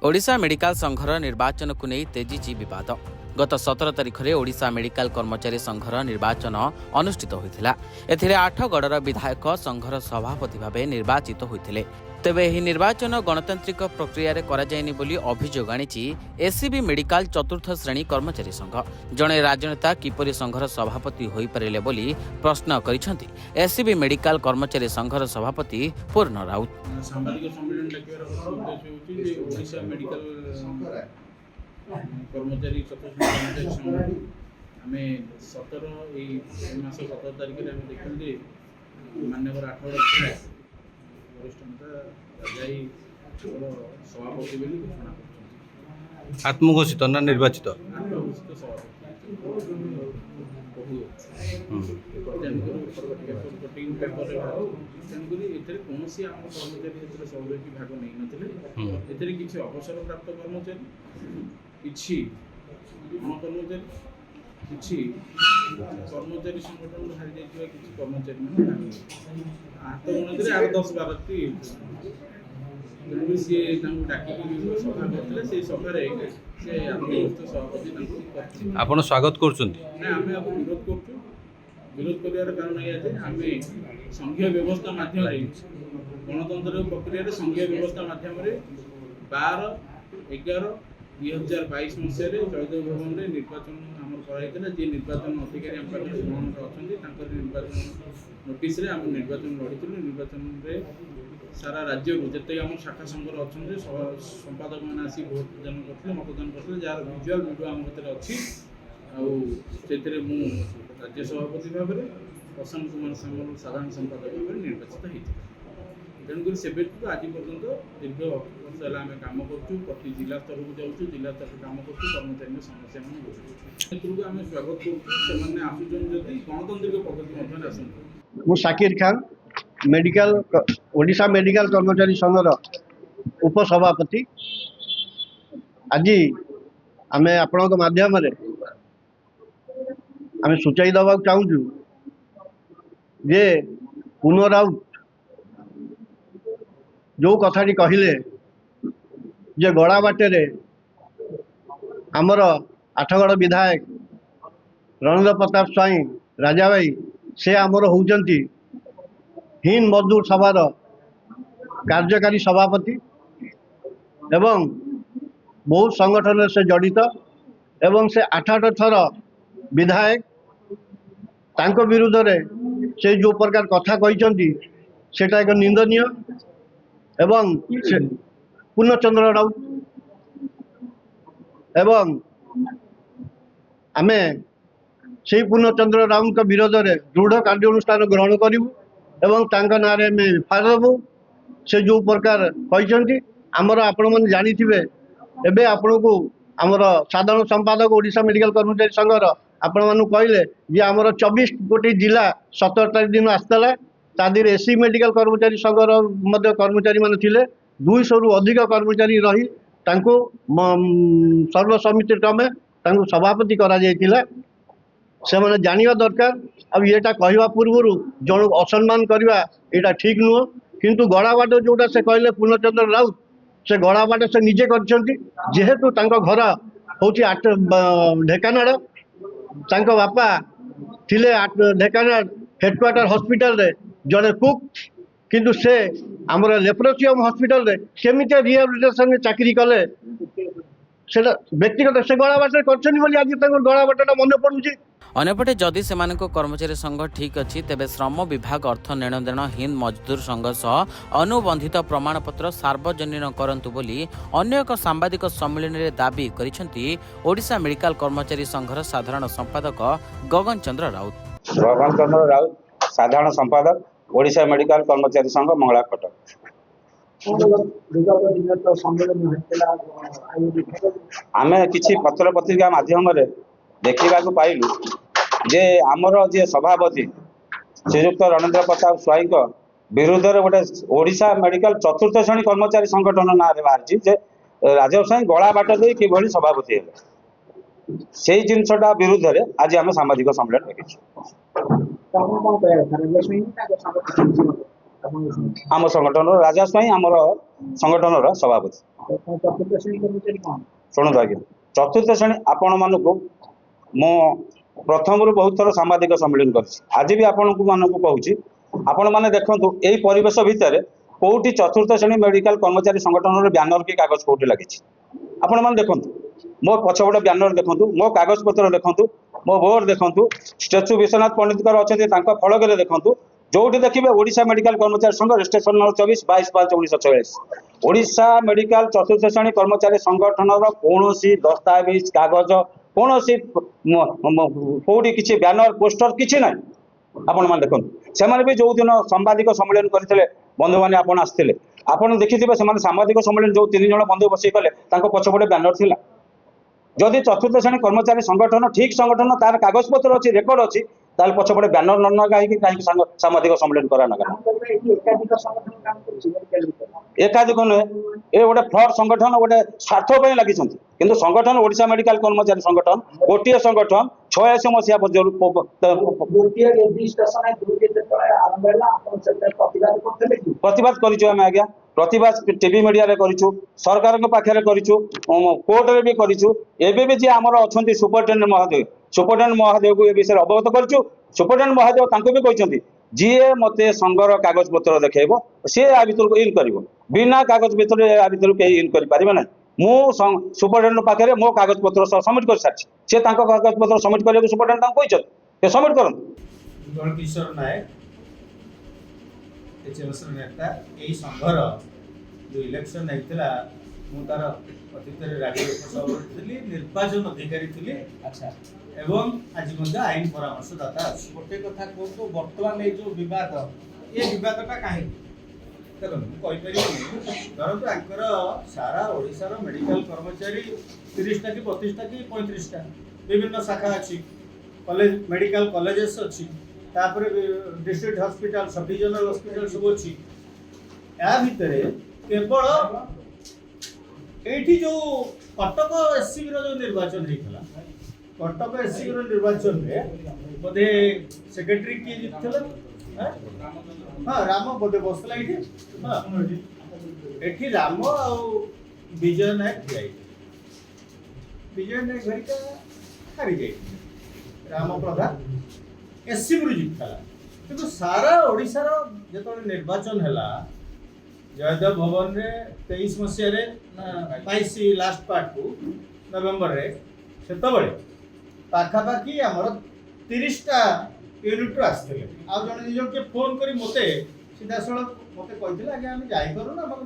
Odisha medical संघर निर्वाचन को नहीं तेजी विवाद। गत 17 तारिख में ओडिशा मेडिकल कर्मचारी संघर निर्वाचन अनुष्ठित होता। एथिरे आठगड़र विधायक संघर सभापति भाव निर्वाचित होते। तेबे यह निर्वाचन गणतांत्रिक प्रक्रिया कराଯାयनि बोली अभियोग आनी एसीबी मेडिकल चतुर्थ श्रेणी कर्मचारी संघ। जड़े राजनेता किपरि संघर सभापति हो पारे बोली प्रश्न करिसेंति एसीबी मेडिकल कर्मचारी संघर सभापति पूर्ण राउत। सांबादिक सम्मेलन डाकिबार उद्देश्य होची जे ओडिशा मेडिकल कर्मचारी चतुर्थ कर्मचारी संघ आमे 17 मास 17 तारिख रे आमे देखल जे मान्यवर 8 वरिष्ठ नेता राजाई सभापति बोली घोषणा करछन। आत्मघोषित ना निर्वाचित आत्मघोषित सभापति बहु कटिंग पेपर तेणुकरी एथेरे कौनसी आम कर्मचारी एथेरे सहयोगी भाग नहीं नथिले। एथेरे किछि अवसर प्राप्त कर्मचारी किछि कर्मचारी किछि कर्मचारी संगठन हारि जाइथिबा किछि कर्मचारी माने हाथ गणतिरे 8-10-12 टी तेणुकरी सी डाकी सभा करथिले से सभारे से आत्मघोषित सभापति करथिले। आपण स्वागत करछुंती ना आमे अब विरोध करछु। विरोध करियार कारण या जे आमे संघीय व्यवस्था माध्यम रे गणतंत्र प्रक्रिया संघीय व्यवस्था माध्यम रे 12/11/2022 मसीह रे जयदेव भवन रे निर्वाचन हमर कराइतले। जे निर्वाचन अधिकारी हम पाखरे ग्रहण अछंती तांकर निर्वाचन नोटिस रे हम निर्वाचन लढिथिलु। निर्वाचन रे सारा राज्य को जते हम शाखा संघर अछंती संपादक माने आसी भोट दान करथिले मतदान करथिले जार विजुअल वीडियो हम भीतर अछि। आ सेथिरे मु राज्य सभापति भाव में प्रशांत कुमार सामल साधारण संपादक भाव में निर्वाचित होता। तेणुक से आज पर्यंत दीर्घ वर्ष है आम कम करूँ प्रति जिला स्तर को जाऊँ जिला स्तर कम करूँ कर्मचारी समस्या मान बुझुँ आम स्वागत करें आसुँच गणतांत्रिक पद्धति आसतु। मु शाकिर खान मेडिकल ओडिशा मेडिकल कर्मचारी संघर उपसभापति। आज आम आपण माध्यम आम सूचाई दबा चाहूँ जे पुनः राउत जो कथाटी कहले जे गड़ा बाटे आमर आठगड़ विधायक रणेंद्र प्रताप स्वाई राजा भाई से आमर होउचंती हिंद मजदूर सभार कार्यकारी सभापति एवं बहुत संगठन से जड़ित एवं से 8 थर विधायक तांको विरुद्ध रे से जो प्रकार कथा कहते सेटा एक निंदनीय एवं पूर्णचंद्र राउत एवं आमे से पूर्णचंद्र राउत के विरोध में दृढ़ कार्यानुष्ठान ग्रहण करूँ एवं तांका ना रे में फायर देबू। से जो प्रकार कहते आमर आपण मैंने जानी एबे आपण को आमर साधारण संपादक ओडिशा मेडिकल कर्मचारी संघर आपण मानू कहले जे आमर 24 गोटी जिला 17 तारिख दिन आसला तादीर एसी मेडिकल कर्मचारी संघर मध्य कर्मचारी मान थिले 200 रु अधिक कर्मचारी रही तांको सर्वसम्मति क्रमे तांको सभापति करा जायतिला। से माने जानिबा दरकार। अब येटा कहवा पूर्व जन असम्मान करवा एटा ठीक नुह किंतु गड़ाबाट जोटा से कहले पूर्णचंद्र राउत से गड़ाबाट से निजे करछंती जेहेतु तांको घर होची ढेकानाड़ तांको बापा थिले ढेकानाड़ हेडक्वार्टर हॉस्पिटल रे जड़े कुक किंतु से आमर लेप्रोसियम हॉस्पिटल रे केमिते रिहेबिलिटेशन चाकरी कले सेटा व्यक्तिगत से गड़ाबाट करछनी बोली आज तांको गड़ाबाटटा मन पड़ुची। अन्यपटे जदि सेमानक कर्मचारी संघ ठीक अच्छी तेबे श्रम विभाग अर्थ नेणदेण हिंद मजदूर संघ सह अनुबंधित प्रमाणपत्र सार्वजनीन करंतु बोली अन्य एक सांबादिक सम्मेलन में दाबी करिसेंति ओडिशा मेडिकल कर्मचारी संघर साधारण संपादक गगन चंद्र राउत। गगन चंद्र राउत साधारण संपादक ओडिशा मेडिकल कर्मचारी संघ मंगला कटक। आमे किछि पत्र पत्रिका माध्यम देखा पाइलु जे आमर जे सभापति श्रीयुक्त रणेंद्र प्रताप स्वाई विरुद्ध गोटे ओडिशा मेडिकल चतुर्थ श्रेणी कर्मचारी संगठन ना बाहरी जे राजीव साई गला बाट दे कि सभापति है से जिनसटा विरुद्ध रे आज आम सामाजिक सम्मेलन देखी। ଆମ ସଂଗଠନର ରାଜା ସ୍ୱାଇଁ ଆମର ସଂଗଠନର ସଭାପତି। ଶୁଣନ୍ତୁ ଆଜ୍ଞା, ଚତୁର୍ଥ ଶ୍ରେଣୀ ଆପଣମାନଙ୍କୁ ମୁଁ ପ୍ରଥମରୁ ବହୁତ ଥର ସାମ୍ବାଦିକ ସମ୍ମିଳନୀ କରିଛି, ଆଜି ବି ଆପଣମାନଙ୍କୁ କହୁଛି, ଆପଣମାନେ ଦେଖନ୍ତୁ ଏଇ ପରିବେଶ ଭିତରେ କୋଉଠି ଚତୁର୍ଥ ଶ୍ରେଣୀ ମେଡିକାଲ କର୍ମଚାରୀ ସଂଗଠନର ବ୍ୟାନର କି କାଗଜ କୋଉଠି ଲାଗିଛି ଆପଣମାନେ ଦେଖନ୍ତୁ। ମୋ ପଛପଟେ ବ୍ୟାନର ଦେଖନ୍ତୁ, ମୋ କାଗଜପତ୍ର ଦେଖନ୍ତୁ, ମୋ ବୋର୍ଡ ଦେଖନ୍ତୁ, ଷ୍ଟାଚ୍ୟୁ ବିଶ୍ୱନାଥ ପଣ୍ଡିତଙ୍କର ଅଛନ୍ତି ତାଙ୍କ ଫଳକରେ ଦେଖନ୍ତୁ, ଯୋଉଠି ଦେଖିବେ ଓଡ଼ିଶା ମେଡିକାଲ କର୍ମଚାରୀ ସଂଘ ରେଜିଷ୍ଟ୍ରେସନ ନମ୍ବର 24/22/1946। ଓଡ଼ିଶା ମେଡିକାଲ ଚତୁର୍ଥ ଶ୍ରେଣୀ କର୍ମଚାରୀ ସଂଗଠନର କୌଣସି ଦସ୍ତାବିଜ କାଗଜ କୌଣସି କୋଉଠି କିଛି ବ୍ୟାନର ପୋଷ୍ଟର କିଛି ନାହିଁ। ଆପଣମାନେ ଦେଖନ୍ତୁ, ସେମାନେ ବି ଯୋଉ ଦିନ ସାମ୍ବାଦିକ ସମ୍ମିଳନୀ କରିଥିଲେ ବନ୍ଧୁମାନେ ଆପଣ ଆସିଥିଲେ, ଆପଣ ଦେଖିଥିବେ ସେମାନେ ସାମ୍ବାଦିକ ସମ୍ମିଳନୀ ଯୋଉ 3 ଜଣ ବନ୍ଧୁ ବସିକି କଲେ ତାଙ୍କ ପଛପଟେ ବ୍ୟାନର ଥିଲା। ଯଦି ଚତୁର୍ଥ ଶ୍ରେଣୀ କର୍ମଚାରୀ ସଂଗଠନ ଠିକ ସଂଗଠନ ତାର କାଗଜପତ୍ର ଅଛି ରେକର୍ଡ ଅଛି ତାହେଲେ ପଛପଟେ ବ୍ୟାନର ନ ଲଗାଇକି କାହିଁକି ସାମ୍ବାଦିକ ସମ୍ମିଳନୀ କରା ନଗଲା? ଏକାଧିକ ନୁହେଁ, ଏ ଗୋଟେ ଫ୍ରଡ୍ ସଂଗଠନ, ଗୋଟେ ସ୍ୱାର୍ଥ ପାଇଁ ଲାଗିଛନ୍ତି। କିନ୍ତୁ ସଂଗଠନ ଓଡ଼ିଶା ମେଡିକାଲ କର୍ମଚାରୀ ସଂଗଠନ ଗୋଟିଏ ସଂଗଠନ 86 ମସିହା ପ୍ରତିବାଦ କରିଛୁ ଆମେ ଆଜ୍ଞା, ପ୍ରତିବାଦ ଟିଭି ମିଡିଆରେ କରିଛୁ, ସରକାରଙ୍କ ପାଖରେ କରିଛୁ, କୋର୍ଟରେ ବି କରିଛୁ। ଏବେ ବି ଯିଏ ଆମର ଅଛନ୍ତି ସୁପରିଟେଣ୍ଡେଣ୍ଟ ମହୋଦୟକୁ ଏ ବିଷୟରେ ଅବଗତ କରିଛୁ। ସୁପରିଟେଣ୍ଡେଣ୍ଟ ମହୋଦୟ ତାଙ୍କୁ ବି କହିଛନ୍ତି ଯିଏ ମତେ ସଂଘର କାଗଜପତ୍ର ଦେଖେଇବ ସିଏ ଆ ଭିତରକୁ ଇନ୍ କରିବ, ବିନା କାଗଜ ଭିତରେ ଆ ଭିତରକୁ କେହି ଇନ୍ କରିପାରିବେ ନାହିଁ। ମୁଁ ସୁପରିଟେଣ୍ଡେଣ୍ଟ ପାଖରେ ମୋ କାଗଜପତ୍ର ସବମିଟ୍ କରିସାରିଛି, ସେ ତାଙ୍କ କାଗଜପତ୍ର ସବମିଟ୍ କରିବାକୁ ସୁପରିଟେଣ୍ଡେଣ୍ଟ ତାଙ୍କୁ କହିଛନ୍ତି, ସେ ସବମିଟ୍ କରନ୍ତୁ। କିଶୋର ନାୟକ HMSର ନେତା, ଏଇ ସଂଘର ଯେଉଁ ଇଲେକ୍ସନ୍ ହେଇଥିଲା ମୁଁ ତାର ଅତୀତରେ ରାଜ୍ୟ ଉପସଭାପତି ଥିଲି, ନିର୍ବାଚନ ଅଧିକାରୀ ଥିଲି ଏବଂ ଆଜି ମଧ୍ୟ ଆଇନ ପରାମର୍ଶଦାତା ଅଛି। ଗୋଟେ କଥା କୁହନ୍ତୁ, ବର୍ତ୍ତମାନ ଏଇ ଯେଉଁ ବିବାଦ, ଏ ବିବାଦଟା କାହିଁକି? ଦେଖନ୍ତୁ ମୁଁ କହିପାରିବିନି, ଧରନ୍ତୁ ଆଙ୍କର ସାରା ଓଡ଼ିଶାର ମେଡିକାଲ କର୍ମଚାରୀ 30ଟା କି 32ଟା କି 35ଟା ବିଭିନ୍ନ ଶାଖା ଅଛି, କଲେଜ ମେଡିକାଲ କଲେଜେସ୍ ଅଛି, ତାପରେ district hospital sub divisional hospital सब अच्छी या भितर केवल एठी जो कटक एससीबी रो जो निर्वाचन हेतला, कटक एससीबी रो निर्वाचन में बोधे सेक्रेटरी किए जितला, हां राम बोधे बसला एठी, हां एठी राम आ विजय नायक जाई, विजय नायक घरिका हारी जाई, राम प्रधान एससीबी जितला। किंतु सारा ओडिशा रो जेतो निर्वाचन हैला जयदेव भवन रे 23 मसिया रे 22 लास्ट पार्ट को नवेम्बर रे सेतबळे पाखापाखि हमर 30टा यूनिट आसथिले। आ जने निजो के फोन करी मते सीधा सळक मते कहिथिला आगे हम जाई करू ना हमर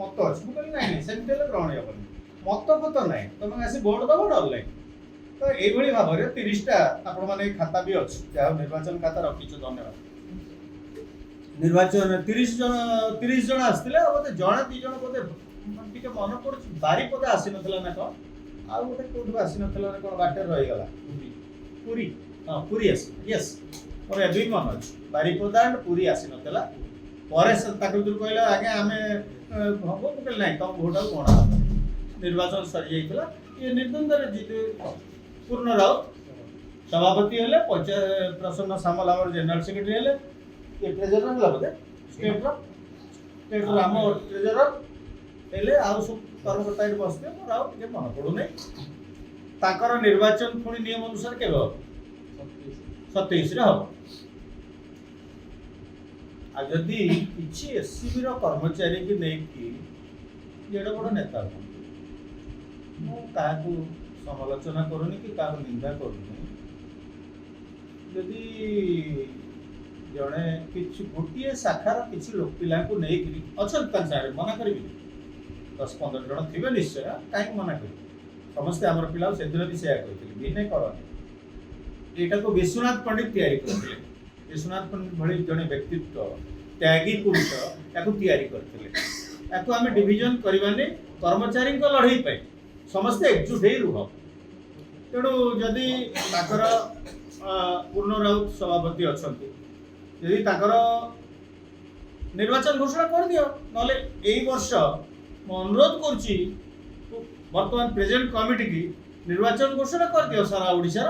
मत अछि, मु कहली नाही सेमतेले ग्रहण हेबनी, मत पत नाही तमे आसी वोट दबो ऑनलाइन। तो एभଳି भाବରେ 30टा आपण माने खाता भी अछि, जा निर्वाचन खाता रखिछु, धन्यवाद। निर्वाचन 30 जन आसथिले, बोधे जण दी जण बोधे टिके मन पड़छ बारीपदा आसी नथला ना कोन, आ गोटे कोठु आसी नथला ना कोन बाटे रहि गला पुरी, हां पुरी आसी, यस मोर दुई मन अछि, बारीपदा एंड पुरी आसी नथला। परे ताकु दुर कहला आगे हमें हबो कहल नाही तम भोट कोन निर्वाचन सरी जाइतला। ये निर्द्वंद रे जीते पूर्ण राउत सभापति हेले, प्रसन्न सामल आम जनरल सेक्रेटरी हेले, ये ट्रेजरर हला बोधे स्टेट राम ट्रेजरर हेले, आ सब कर्मकर्ता एट बसते मोर आउ टिके मन पडु नै। ताकर निर्वाचन पुणी नियम अनुसार केबे 27 रे हो। आ जदी किछि एससीबी रो कर्मचारी की नै की जेडा बड़ नेता मु काकू समालोचना करूनी कि काकू निंदा करूनी, यदि जड़े किसी गोटे शाखार किसी लोक पिला को नहीं अच्छा मना करी 10-15 जन थे निश्चय, कहीं मना कर समस्ते आम पिला से दिन भी सेया कहते भी कर यहाँ को विश्वनाथ पंडित तैयारी करते, विश्वनाथ पंडित भली जड़े व्यक्तित्व त्यागी पुरुष या करते आम डिविजन करवानी कर्मचारी लड़ई पाई समस्ते एकजुट हो रुह। तेणु जदि पूर्ण राउत सभापति अच्छा यदि निर्वाचन घोषणा कर दियो, नले एई वर्ष मु अनुरोध करुची वर्तमान प्रेजेंट कमिटी की निर्वाचन घोषणा कर दियो, सारा ओडिशा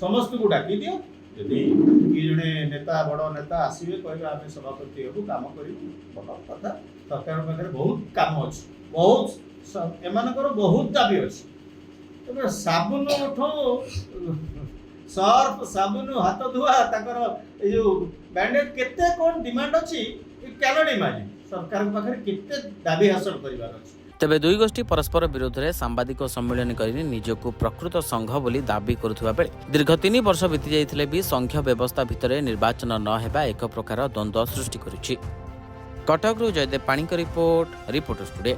समस्त को डाकी दियो, ଯଦି କିଏ ଜଣେ ନେତା ବଡ଼ ନେତା ଆସିବେ କହିବେ ଆମେ ସଭାପତି ହେବୁ କାମ କରିବୁ ଭଲ କଥା। ସରକାର ପାଖରେ ବହୁତ କାମ ଅଛି, ବହୁତ ଏମାନଙ୍କର ବହୁତ ଦାବି ଅଛି। ତେବେ ସାବୁନଠୁ ସର୍ଫ ସାବୁନ ହାତ ଧୁଆ ତାଙ୍କର ଏଇ ଯୋଉ ବ୍ୟାଣ୍ଡେଡ୍ କେତେ କ'ଣ ଡିମାଣ୍ଡ ଅଛି କ୍ୟାନୋଟ୍ ଇମାଜିନ୍ ସରକାରଙ୍କ ପାଖରେ କେତେ ଦାବି ହାସଲ କରିବାର ଅଛି। ତେବେ ଦୁଇ ଗୋଷ୍ଠୀ ପରସ୍ପର ବିରୋଧରେ ସାମ୍ବାଦିକ ସମ୍ମିଳନୀ କରି ନିଜକୁ ପ୍ରକୃତ ସଂଘ ବୋଲି ଦାବି କରୁଥିବା ବେଳେ ଦୀର୍ଘ 3 ବର୍ଷ ବିତି ଯାଇଥିଲେ ବି ସଂଘ ବ୍ୟବସ୍ଥା ଭିତରେ ନିର୍ବାଚନ ନ ହେବା ଏକ ପ୍ରକାର ଦ୍ୱନ୍ଦ୍ୱ ସୃଷ୍ଟି କରୁଛି। କଟକରୁ ଜୟଦେବ ପାଣିଙ୍କ ରିପୋର୍ଟ, ରିପୋର୍ଟର୍ସ ଟୁଡେ।